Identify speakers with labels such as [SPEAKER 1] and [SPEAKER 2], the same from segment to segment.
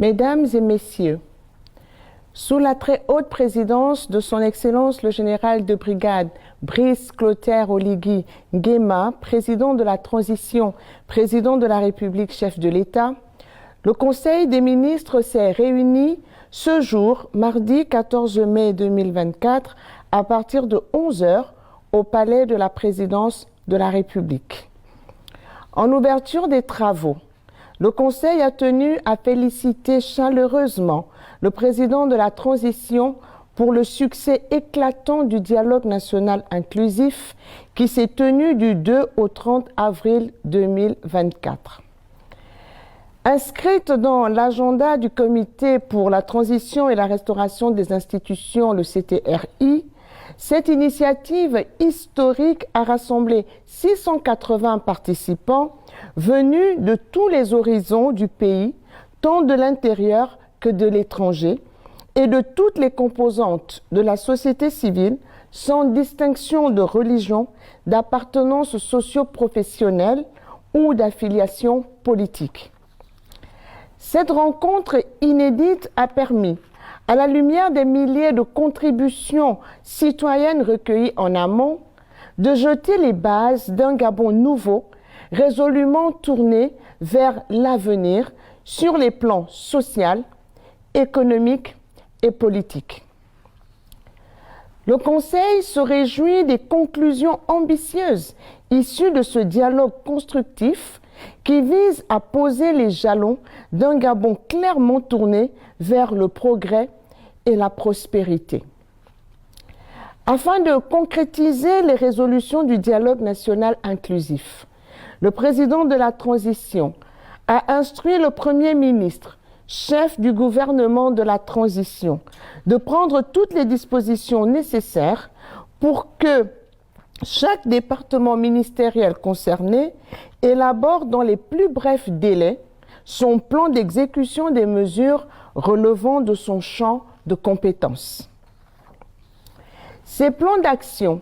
[SPEAKER 1] Mesdames et Messieurs, sous la très haute présidence de son Excellence le général de brigade Brice Clotaire Oligui Nguema, président de la transition, président de la République, chef de l'État, le Conseil des ministres s'est réuni ce jour, mardi 14 mai 2024, à partir de 11 h au Palais de la Présidence de la République. En ouverture des travaux, le Conseil a tenu à féliciter chaleureusement le président de la transition pour le succès éclatant du dialogue national inclusif qui s'est tenu du 2 au 30 avril 2024. Inscrite dans l'agenda du Comité pour la transition et la restauration des institutions, le CTRI, cette initiative historique a rassemblé 680 participants venus de tous les horizons du pays, tant de l'intérieur que de l'étranger, et de toutes les composantes de la société civile, sans distinction de religion, d'appartenance socio-professionnelle ou d'affiliation politique. Cette rencontre inédite a permis, à la lumière des milliers de contributions citoyennes recueillies en amont, de jeter les bases d'un Gabon nouveau, résolument tourné vers l'avenir sur les plans social, économique et politique. Le Conseil se réjouit des conclusions ambitieuses issues de ce dialogue constructif qui vise à poser les jalons d'un Gabon clairement tourné vers le progrès et la prospérité. Afin de concrétiser les résolutions du dialogue national inclusif, le président de la transition a instruit le Premier ministre, chef du gouvernement de la transition, de prendre toutes les dispositions nécessaires pour que chaque département ministériel concerné élabore dans les plus brefs délais son plan d'exécution des mesures relevant de son champ de compétences. Ces plans d'action,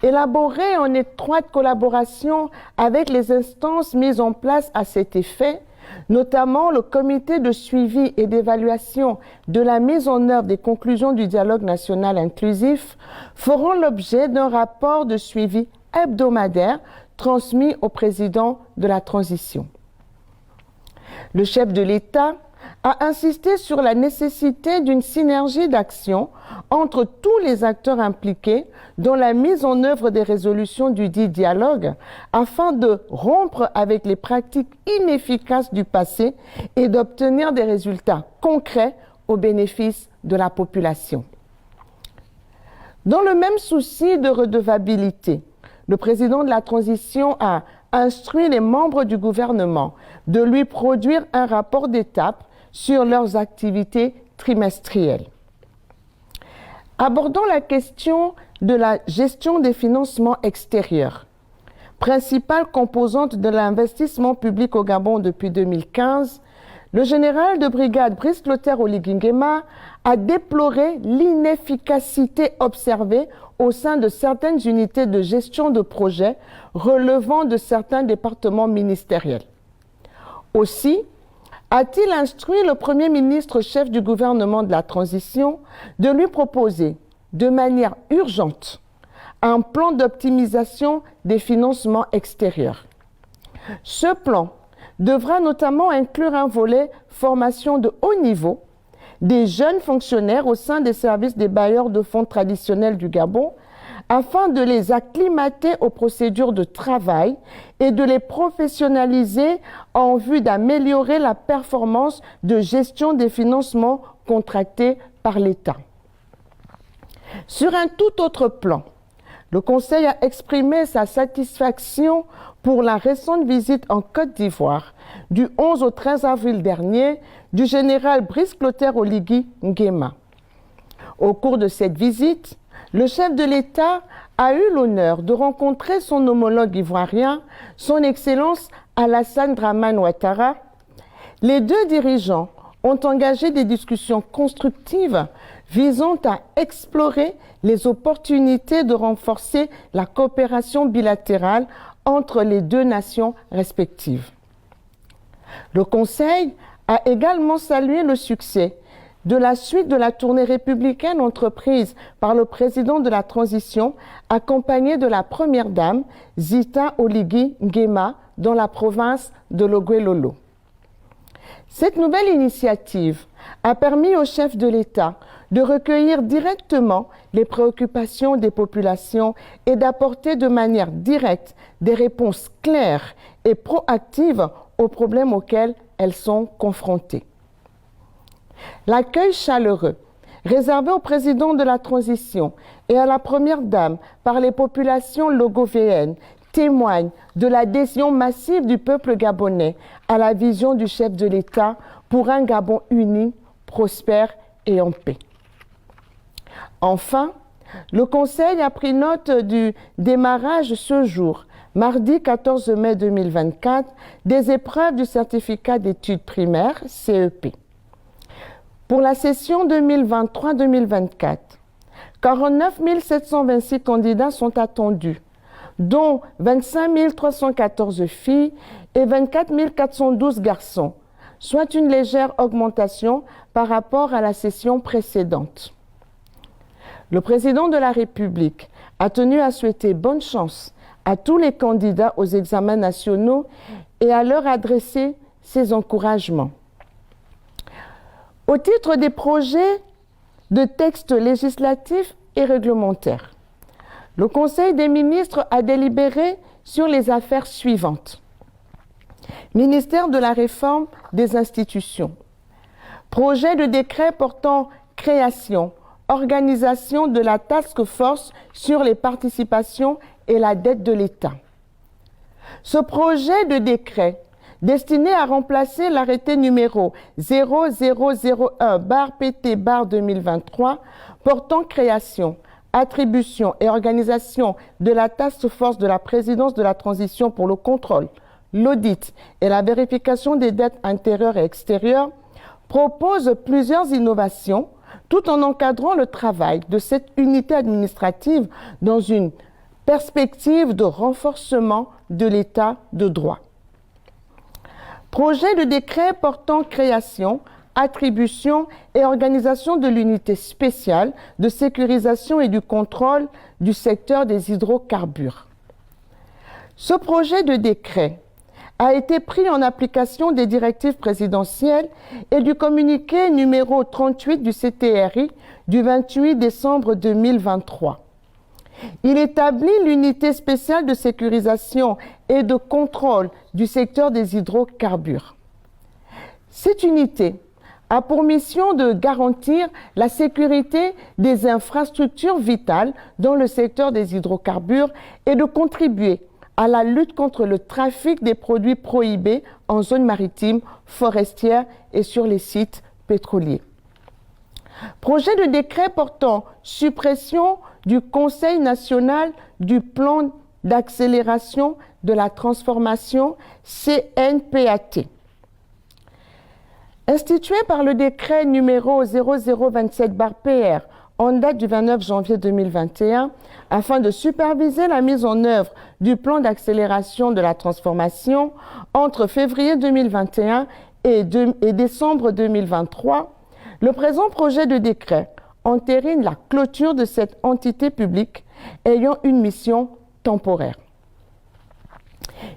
[SPEAKER 1] élaborés en étroite collaboration avec les instances mises en place à cet effet, notamment le comité de suivi et d'évaluation de la mise en œuvre des conclusions du dialogue national inclusif, feront l'objet d'un rapport de suivi hebdomadaire transmis au président de la transition. Le chef de l'État a insisté sur la nécessité d'une synergie d'action entre tous les acteurs impliqués dans la mise en œuvre des résolutions du dit dialogue afin de rompre avec les pratiques inefficaces du passé et d'obtenir des résultats concrets au bénéfice de la population. Dans le même souci de redevabilité, le président de la transition a instruit les membres du gouvernement de lui produire un rapport d'étape sur leurs activités trimestrielles. Abordons la question de la gestion des financements extérieurs, principale composante de l'investissement public au Gabon depuis 2015, le général de brigade Brice Clotaire Oligui Nguema a déploré l'inefficacité observée au sein de certaines unités de gestion de projets relevant de certains départements ministériels. Aussi, a-t-il instruit le Premier ministre chef du gouvernement de la transition de lui proposer, de manière urgente, un plan d'optimisation des financements extérieurs. Ce plan devra notamment inclure un volet formation de haut niveau des jeunes fonctionnaires au sein des services des bailleurs de fonds traditionnels du Gabon, afin de les acclimater aux procédures de travail et de les professionnaliser en vue d'améliorer la performance de gestion des financements contractés par l'État. Sur un tout autre plan, le Conseil a exprimé sa satisfaction pour la récente visite en Côte d'Ivoire du 11 au 13 avril dernier du général Brice Clotaire Oligui Nguema. Au cours de cette visite, le chef de l'État a eu l'honneur de rencontrer son homologue ivoirien, son Excellence Alassane Dramane Ouattara. Les deux dirigeants ont engagé des discussions constructives visant à explorer les opportunités de renforcer la coopération bilatérale entre les deux nations respectives. Le Conseil a également salué le succès de la suite de la tournée républicaine entreprise par le président de la transition, accompagné de la première dame, Zita Oligui Nguema, dans la province de Logouelolo. Cette nouvelle initiative a permis au chef de l'État de recueillir directement les préoccupations des populations et d'apporter de manière directe des réponses claires et proactives aux problèmes auxquels elles sont confrontées. L'accueil chaleureux réservé au président de la transition et à la première dame par les populations logovéennes témoigne de l'adhésion massive du peuple gabonais à la vision du chef de l'État pour un Gabon uni, prospère et en paix. Enfin, le Conseil a pris note du démarrage ce jour, mardi 14 mai 2024, des épreuves du certificat d'études primaires, CEP. Pour la session 2023-2024, 49 726 candidats sont attendus, dont 25 314 filles et 24 412 garçons, soit une légère augmentation par rapport à la session précédente. Le président de la République a tenu à souhaiter bonne chance à tous les candidats aux examens nationaux et à leur adresser ses encouragements. Au titre des projets de textes législatifs et réglementaires, le Conseil des ministres a délibéré sur les affaires suivantes. Ministère de la Réforme des institutions. Projet de décret portant création, organisation de la task force sur les participations et la dette de l'État. Ce projet de décret, destiné à remplacer l'arrêté numéro 0001/PT/2023 portant création, attribution et organisation de la task force de la présidence de la transition pour le contrôle, l'audit et la vérification des dettes intérieures et extérieures, propose plusieurs innovations tout en encadrant le travail de cette unité administrative dans une perspective de renforcement de l'état de droit. Projet de décret portant création, attribution et organisation de l'unité spéciale de sécurisation et du contrôle du secteur des hydrocarbures. Ce projet de décret a été pris en application des directives présidentielles et du communiqué numéro 38 du CTRI du 28 décembre 2023. Il établit l'unité spéciale de sécurisation et de contrôle du secteur des hydrocarbures. Cette unité a pour mission de garantir la sécurité des infrastructures vitales dans le secteur des hydrocarbures et de contribuer à la lutte contre le trafic des produits prohibés en zone maritime, forestière et sur les sites pétroliers. Projet de décret portant suppression du Conseil national du plan d'accélération de la transformation CNPAT. Institué par le décret numéro 0027/PR en date du 29 janvier 2021, afin de superviser la mise en œuvre du plan d'accélération de la transformation entre février 2021 et décembre 2023, le présent projet de décret entérine la clôture de cette entité publique ayant une mission temporaire.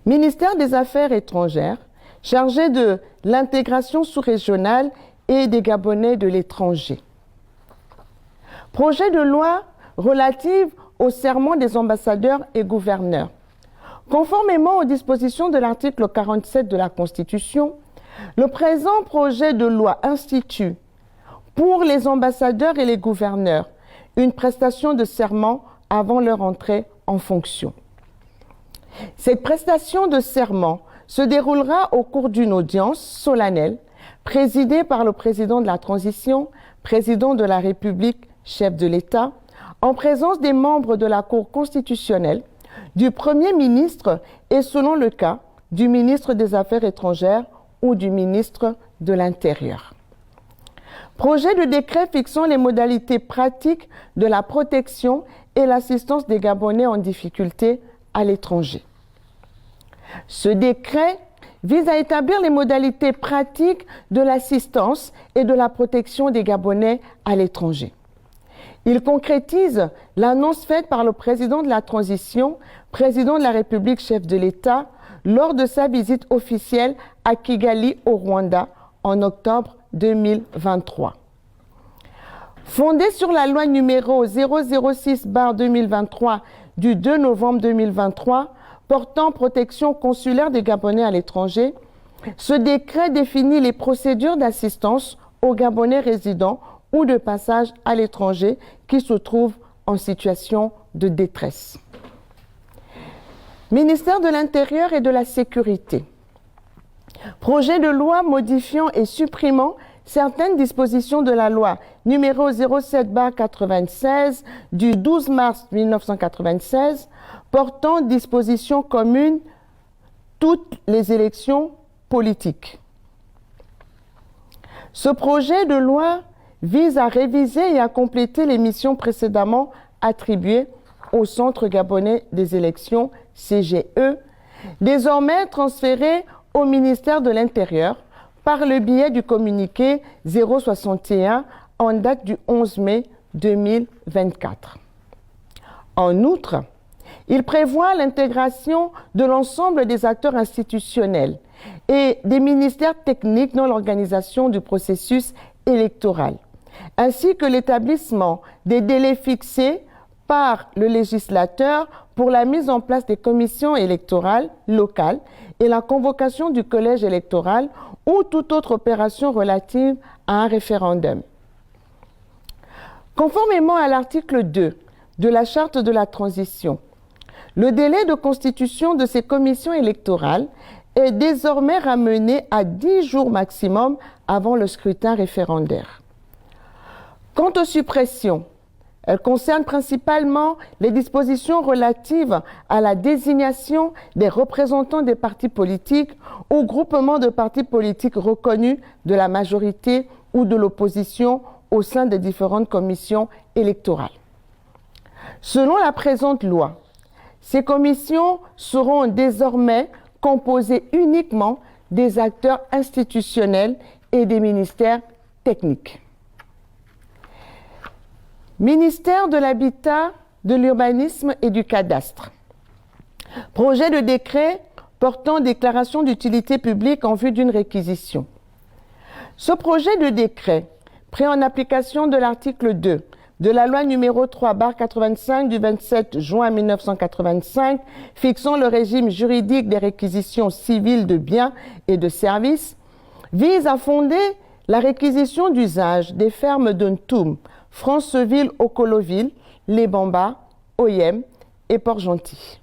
[SPEAKER 1] Ministère des Affaires étrangères, chargé de l'intégration sous-régionale et des Gabonais de l'étranger. Projet de loi relative au serment des ambassadeurs et gouverneurs. Conformément aux dispositions de l'article 47 de la Constitution, le présent projet de loi institue pour les ambassadeurs et les gouverneurs une prestation de serment avant leur entrée en fonction. Cette prestation de serment se déroulera au cours d'une audience solennelle présidée par le président de la transition, président de la République, chef de l'État, en présence des membres de la Cour constitutionnelle, du Premier ministre et, selon le cas, du ministre des Affaires étrangères ou du ministre de l'Intérieur. Projet de décret fixant les modalités pratiques de la protection et l'assistance des Gabonais en difficulté à l'étranger. Ce décret vise à établir les modalités pratiques de l'assistance et de la protection des Gabonais à l'étranger. Il concrétise l'annonce faite par le président de la transition, président de la République, chef de l'État, lors de sa visite officielle à Kigali, au Rwanda, en octobre 2023. Fondé sur la loi numéro 006/2023 du 2 novembre 2023 portant protection consulaire des Gabonais à l'étranger, ce décret définit les procédures d'assistance aux Gabonais résidents ou de passage à l'étranger qui se trouvent en situation de détresse. Ministère de l'Intérieur et de la Sécurité. Projet de loi modifiant et supprimant certaines dispositions de la loi numéro 07/96 du 12 mars 1996 portant dispositions communes toutes les élections politiques. Ce projet de loi vise à réviser et à compléter les missions précédemment attribuées au Centre gabonais des élections, CGE, désormais transféré au ministère de l'Intérieur par le biais du communiqué 061 en date du 11 mai 2024. En outre, il prévoit l'intégration de l'ensemble des acteurs institutionnels et des ministères techniques dans l'organisation du processus électoral, ainsi que l'établissement des délais fixés par le législateur pour la mise en place des commissions électorales locales et la convocation du collège électoral ou toute autre opération relative à un référendum. Conformément à l'article 2 de la Charte de la transition, le délai de constitution de ces commissions électorales est désormais ramené à 10 jours maximum avant le scrutin référendaire. Quant aux suppressions, elles concernent principalement les dispositions relatives à la désignation des représentants des partis politiques ou groupements de partis politiques reconnus de la majorité ou de l'opposition au sein des différentes commissions électorales. Selon la présente loi, ces commissions seront désormais composées uniquement des acteurs institutionnels et des ministères techniques. Ministère de l'Habitat, de l'Urbanisme et du Cadastre. Projet de décret portant déclaration d'utilité publique en vue d'une réquisition. Ce projet de décret, pris en application de l'article 2 de la loi numéro 3/85 du 27 juin 1985 fixant le régime juridique des réquisitions civiles de biens et de services, vise à fonder la réquisition d'usage des fermes de Ntoum, Franceville-Ocoloville, Les Bambas, Oyem et Port-Gentil.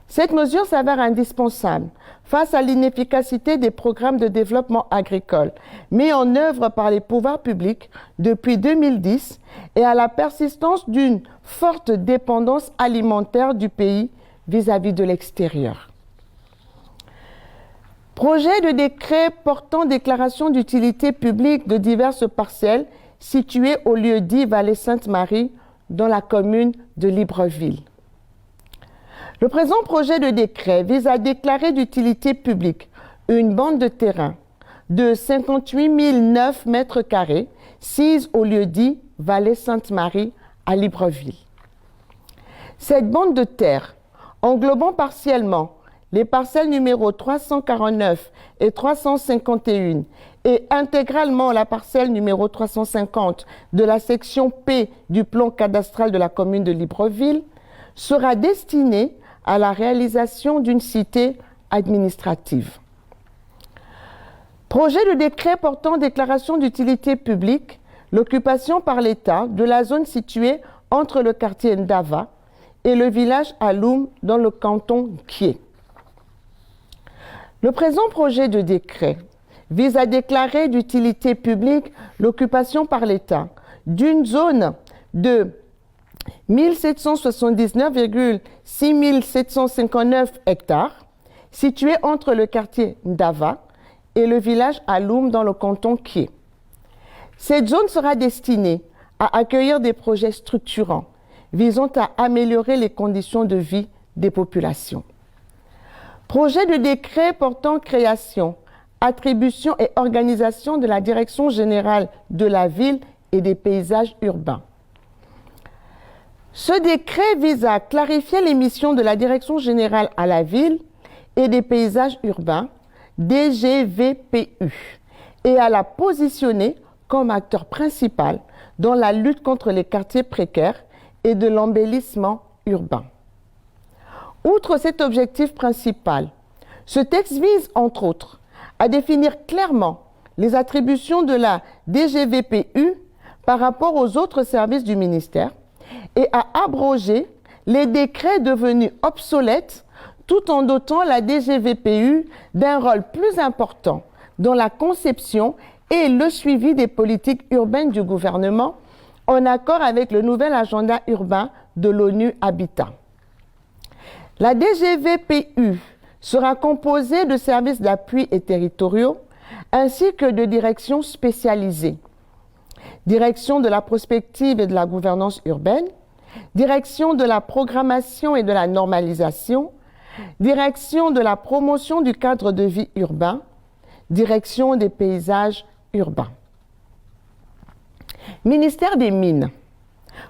[SPEAKER 1] Cette mesure s'avère indispensable face à l'inefficacité des programmes de développement agricole mis en œuvre par les pouvoirs publics depuis 2010 et à la persistance d'une forte dépendance alimentaire du pays vis-à-vis de l'extérieur. Projet de décret portant déclaration d'utilité publique de diverses parcelles situées au lieu-dit Vallée Sainte-Marie dans la commune de Libreville. Le présent projet de décret vise à déclarer d'utilité publique une bande de terrain de 58 009 mètres carrés sise au lieu-dit Vallée Sainte-Marie à Libreville. Cette bande de terre, englobant partiellement les parcelles numéro 349 et 351 et intégralement la parcelle numéro 350 de la section P du plan cadastral de la commune de Libreville, sera destinée à la réalisation d'une cité administrative. Projet de décret portant déclaration d'utilité publique, l'occupation par l'État de la zone située entre le quartier Ndava et le village Aloum dans le canton Kié. Le présent projet de décret vise à déclarer d'utilité publique l'occupation par l'État d'une zone de 1779,6759 hectares située entre le quartier Ndava et le village Aloum dans le canton Kié. Cette zone sera destinée à accueillir des projets structurants visant à améliorer les conditions de vie des populations. Projet de décret portant création, attribution et organisation de la Direction générale de la ville et des paysages urbains. Ce décret vise à clarifier les missions de la Direction générale à la ville et des paysages urbains, DGVPU, et à la positionner comme acteur principal dans la lutte contre les quartiers précaires et de l'embellissement urbain. Outre cet objectif principal, ce texte vise, entre autres, à définir clairement les attributions de la DGVPU par rapport aux autres services du ministère et à abroger les décrets devenus obsolètes tout en dotant la DGVPU d'un rôle plus important dans la conception et le suivi des politiques urbaines du gouvernement en accord avec le nouvel agenda urbain de l'ONU Habitat. La DGVPU sera composée de services d'appui et territoriaux ainsi que de directions spécialisées. Direction de la prospective et de la gouvernance urbaine, direction de la programmation et de la normalisation, direction de la promotion du cadre de vie urbain, direction des paysages urbains. Ministère des Mines.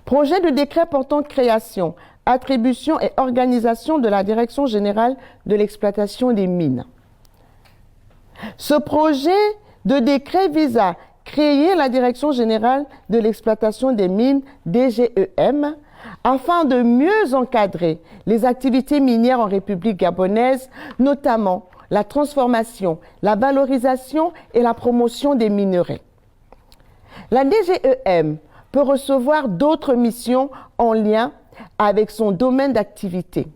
[SPEAKER 1] Projet de décret portant création, attribution et organisation de la Direction générale de l'exploitation des mines. Ce projet de décret vise à créer la Direction générale de l'exploitation des mines, DGEM, afin de mieux encadrer les activités minières en République gabonaise, notamment la transformation, la valorisation et la promotion des minerais. La DGEM peut recevoir d'autres missions en lien avec son domaine d'activité.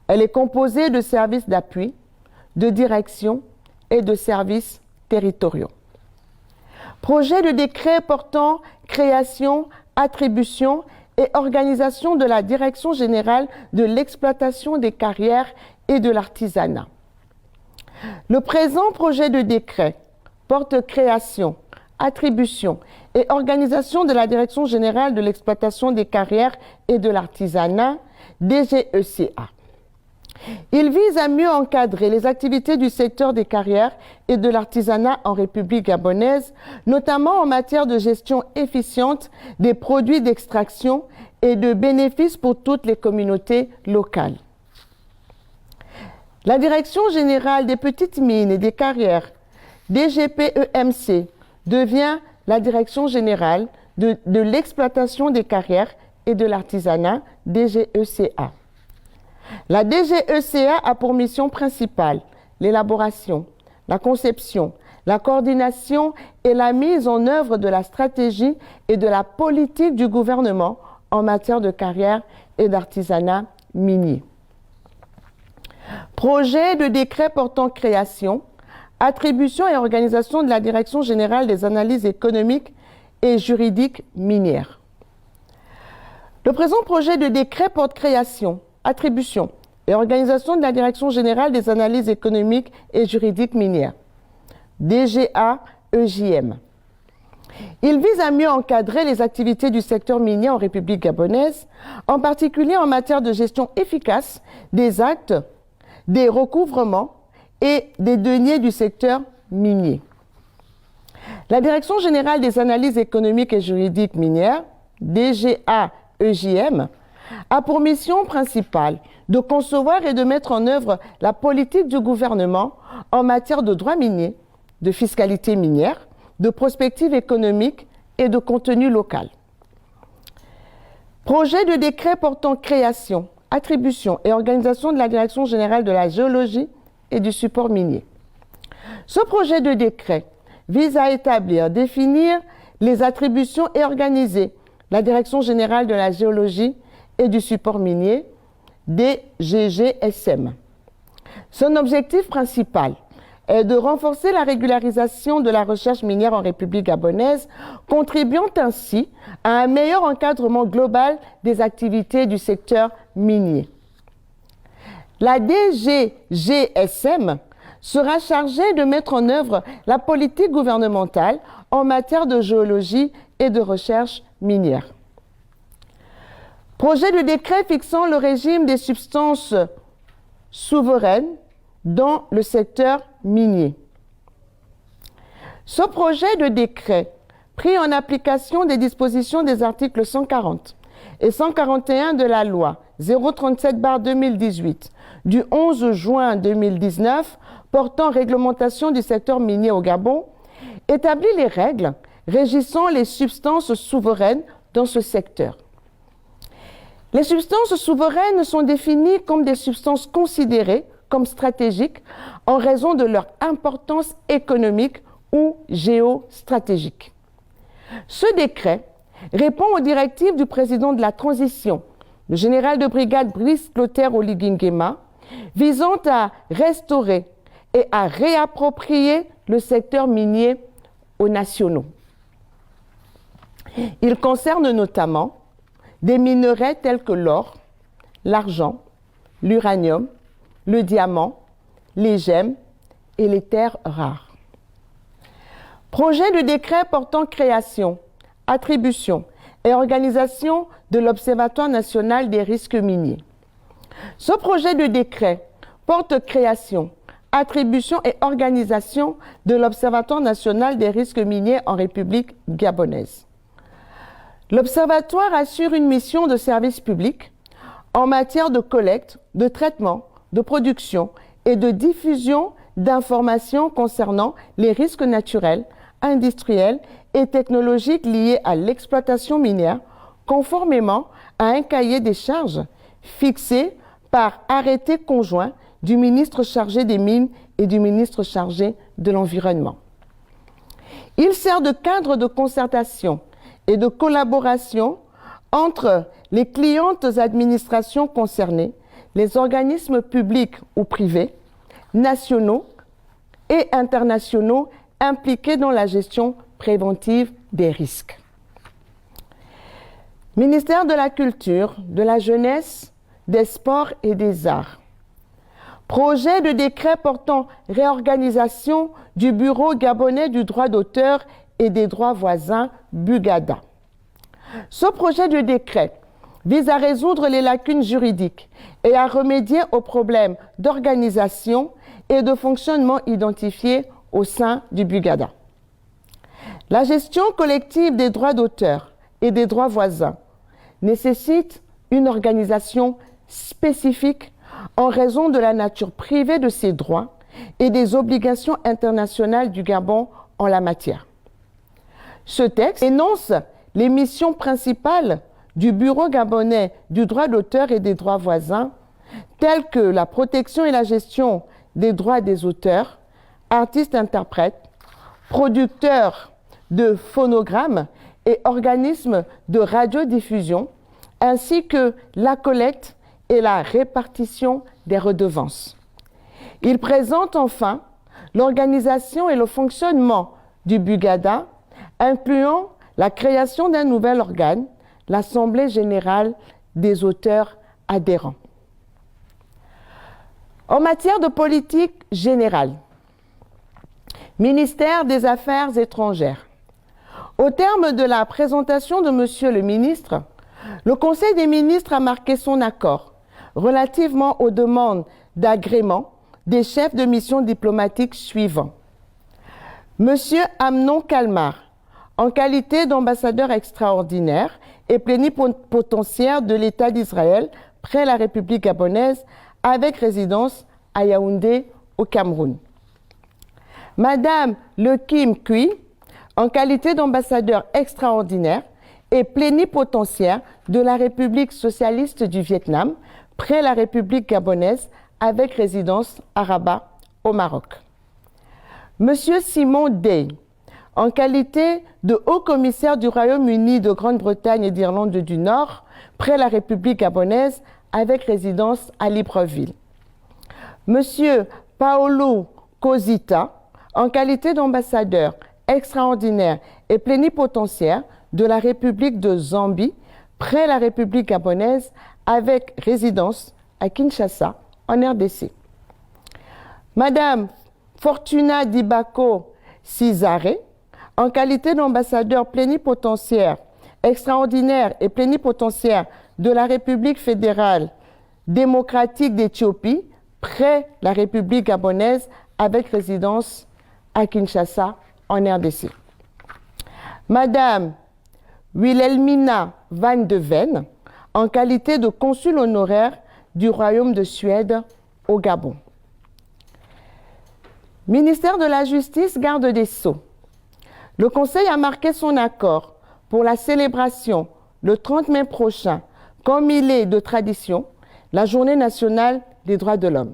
[SPEAKER 1] Elle est composée de services d'appui, de direction et de services territoriaux. Projet de décret portant création, attribution et organisation de la Direction générale de l'exploitation des carrières et de l'artisanat. Le présent projet de décret porte création, attribution et organisation de la Direction générale de l'exploitation des carrières et de l'artisanat, DGECA. Il vise à mieux encadrer les activités du secteur des carrières et de l'artisanat en République gabonaise, notamment en matière de gestion efficiente des produits d'extraction et de bénéfices pour toutes les communautés locales. La Direction générale des petites mines et des carrières, DGPEMC, devient la Direction générale de l'exploitation des carrières et de l'artisanat, DGECA. La DGECA a pour mission principale l'élaboration, la conception, la coordination et la mise en œuvre de la stratégie et de la politique du gouvernement en matière de carrière et d'artisanat minier. Projet de décret portant création, attribution et organisation de la Direction générale des analyses économiques et juridiques minières. Le présent projet de décret porte création, attribution et organisation de la Direction générale des analyses économiques et juridiques minières, DGA-EJM. Il vise à mieux encadrer les activités du secteur minier en République gabonaise, en particulier en matière de gestion efficace des actes, des recouvrements et des deniers du secteur minier. La Direction générale des analyses économiques et juridiques minières, DGA-EJM, a pour mission principale de concevoir et de mettre en œuvre la politique du gouvernement en matière de droit minier, de fiscalité minière, de prospective économique et de contenu local. Projet de décret portant création, attribution et organisation de la Direction générale de la géologie et du support minier. Ce projet de décret vise à établir, définir les attributions et organiser la Direction générale de la géologie et du support minier, DGGSM. Son objectif principal est de renforcer la régularisation de la recherche minière en République gabonaise, contribuant ainsi à un meilleur encadrement global des activités du secteur minier. La DGGSM sera chargée de mettre en œuvre la politique gouvernementale en matière de géologie et de recherche minière. Projet de décret fixant le régime des substances souveraines dans le secteur minier. Ce projet de décret, pris en application des dispositions des articles 140 et 141 de la loi 037/2018 du 11 juin 2019 portant réglementation du secteur minier au Gabon, établit les règles régissant les substances souveraines dans ce secteur. Les substances souveraines sont définies comme des substances considérées comme stratégiques en raison de leur importance économique ou géostratégique. Ce décret répond aux directives du président de la transition, le général de brigade Brice Clotaire Oligui Nguema, visant à restaurer et à réapproprier le secteur minier aux nationaux. Il concerne notamment des minerais tels que l'or, l'argent, l'uranium, le diamant, les gemmes et les terres rares. Projet de décret portant création, attribution et organisation de l'Observatoire national des risques miniers. Ce projet de décret porte création, attribution et organisation de l'Observatoire national des risques miniers en République gabonaise. L'Observatoire assure une mission de service public en matière de collecte, de traitement, de production et de diffusion d'informations concernant les risques naturels, industriels et technologiques liés à l'exploitation minière, conformément à un cahier des charges fixé par arrêté conjoint du ministre chargé des Mines et du ministre chargé de l'Environnement. Il sert de cadre de concertation et de collaboration entre les clientes administrations concernées, les organismes publics ou privés, nationaux et internationaux impliqués dans la gestion préventive des risques. Ministère de la Culture, de la Jeunesse, des Sports et des Arts. Projet de décret portant réorganisation du Bureau gabonais du droit d'auteur et des droits voisins, BUGADA. Ce projet de décret vise à résoudre les lacunes juridiques et à remédier aux problèmes d'organisation et de fonctionnement identifiés au sein du BUGADA. La gestion collective des droits d'auteur et des droits voisins nécessite une organisation spécifique en raison de la nature privée de ces droits et des obligations internationales du Gabon en la matière. Ce texte énonce les missions principales du Bureau gabonais du droit d'auteur et des droits voisins, telles que la protection et la gestion des droits des auteurs, artistes-interprètes, producteurs de phonogrammes et organismes de radiodiffusion, ainsi que la collecte et la répartition des redevances. Il présente enfin l'organisation et le fonctionnement du BUGADA, incluant la création d'un nouvel organe, l'Assemblée générale des auteurs adhérents. En matière de politique générale, Ministère des Affaires étrangères. Au terme de la présentation de Monsieur le ministre, le Conseil des ministres a marqué son accord relativement aux demandes d'agrément des chefs de mission diplomatiques suivants. Monsieur Amnon Kalmar, en qualité d'ambassadeur extraordinaire et plénipotentiaire de l'État d'Israël près la République gabonaise avec résidence à Yaoundé au Cameroun. Madame Le Kim Cui, en qualité d'ambassadeur extraordinaire et plénipotentiaire de la République socialiste du Vietnam près la République gabonaise avec résidence à Rabat au Maroc. Monsieur Simon Day, en qualité de haut-commissaire du Royaume-Uni de Grande-Bretagne et d'Irlande du Nord près la République gabonaise avec résidence à Libreville. Monsieur Paolo Cosita, en qualité d'ambassadeur extraordinaire et plénipotentiaire de la République de Zambie près la République gabonaise avec résidence à Kinshasa en RDC. Madame Fortuna Dibako Cizare, en qualité d'ambassadeur plénipotentiaire extraordinaire et plénipotentiaire de la République fédérale démocratique d'Éthiopie près la République gabonaise avec résidence à Kinshasa, en RDC. Madame Wilhelmina van de Ven, en qualité de consul honoraire du Royaume de Suède au Gabon. Ministère de la Justice, Garde des Sceaux. Le Conseil a marqué son accord pour la célébration le 30 mai prochain, comme il est de tradition, la Journée nationale des droits de l'homme.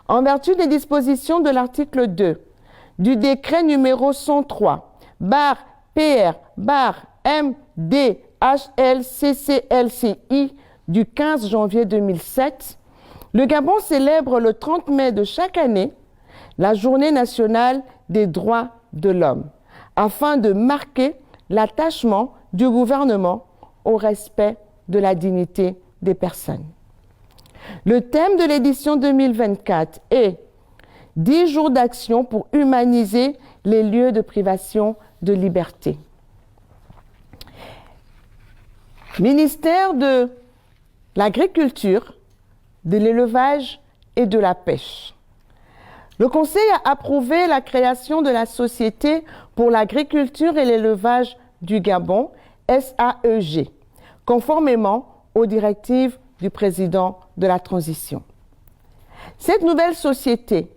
[SPEAKER 1] En vertu des dispositions de l'article 2 du décret numéro 103/PR-MDHLCCLCI du 15 janvier 2007, le Gabon célèbre le 30 mai de chaque année la Journée nationale des droits de l'homme, afin de marquer l'attachement du gouvernement au respect de la dignité des personnes. Le thème de l'édition 2024 est « 10 jours d'action pour humaniser les lieux de privation de liberté ». Ministère de l'Agriculture, de l'Élevage et de la Pêche. Le Conseil a approuvé la création de la Société pour l'agriculture et l'élevage du Gabon, SAEG, conformément aux directives du président de la transition. Cette nouvelle société,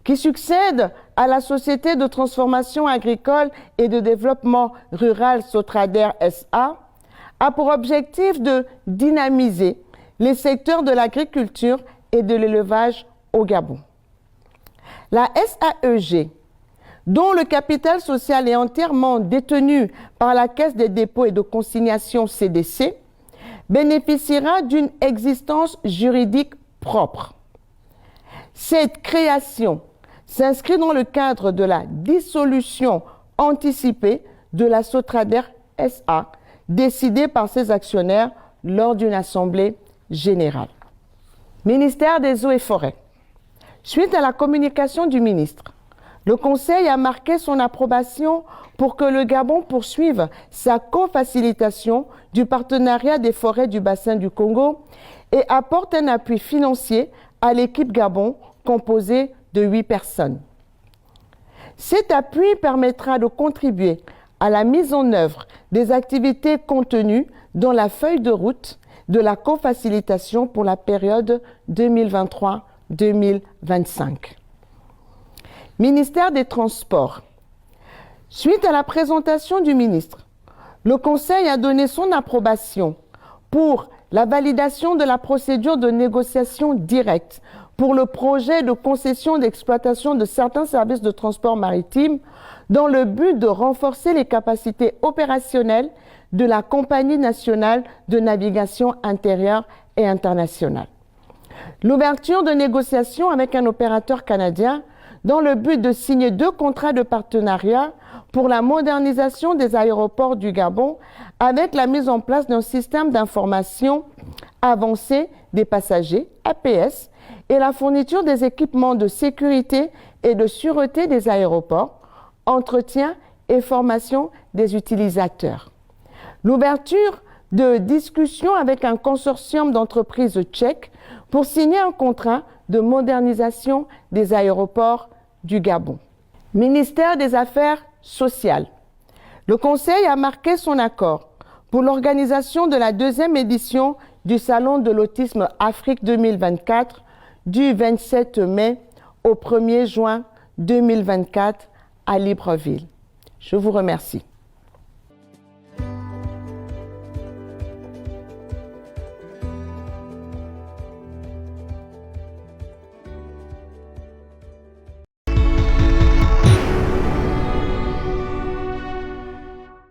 [SPEAKER 1] qui succède à la Société de transformation agricole et de développement rural Sotrader SA, a pour objectif de dynamiser les secteurs de l'agriculture et de l'élevage au Gabon. La SAEG, dont le capital social est entièrement détenu par la Caisse des dépôts et de consignation CDC, bénéficiera d'une existence juridique propre. Cette création s'inscrit dans le cadre de la dissolution anticipée de la Sotrader SA, décidée par ses actionnaires lors d'une assemblée générale. Ministère des Eaux et Forêts. Suite à la communication du ministre, le Conseil a marqué son approbation pour que le Gabon poursuive sa co-facilitation du partenariat des forêts du bassin du Congo et apporte un appui financier à l'équipe Gabon composée de 8 personnes. Cet appui permettra de contribuer à la mise en œuvre des activités contenues dans la feuille de route de la co-facilitation pour la période 2023-2025. Ministère des Transports. Suite à la présentation du ministre, le Conseil a donné son approbation pour la validation de la procédure de négociation directe pour le projet de concession d'exploitation de certains services de transport maritime dans le but de renforcer les capacités opérationnelles de la Compagnie nationale de navigation intérieure et internationale. L'ouverture de négociations avec un opérateur canadien dans le but de signer 2 contrats de partenariat pour la modernisation des aéroports du Gabon avec la mise en place d'un système d'information avancé des passagers, APS, et la fourniture des équipements de sécurité et de sûreté des aéroports, entretien et formation des utilisateurs. L'ouverture de discussions avec un consortium d'entreprises tchèques pour signer un contrat de modernisation des aéroports du Gabon. Ministère des Affaires sociales. Le Conseil a marqué son accord pour l'organisation de la 2e édition du Salon de l'autisme Afrique 2024 du 27 mai au 1er juin 2024 à Libreville. Je vous remercie.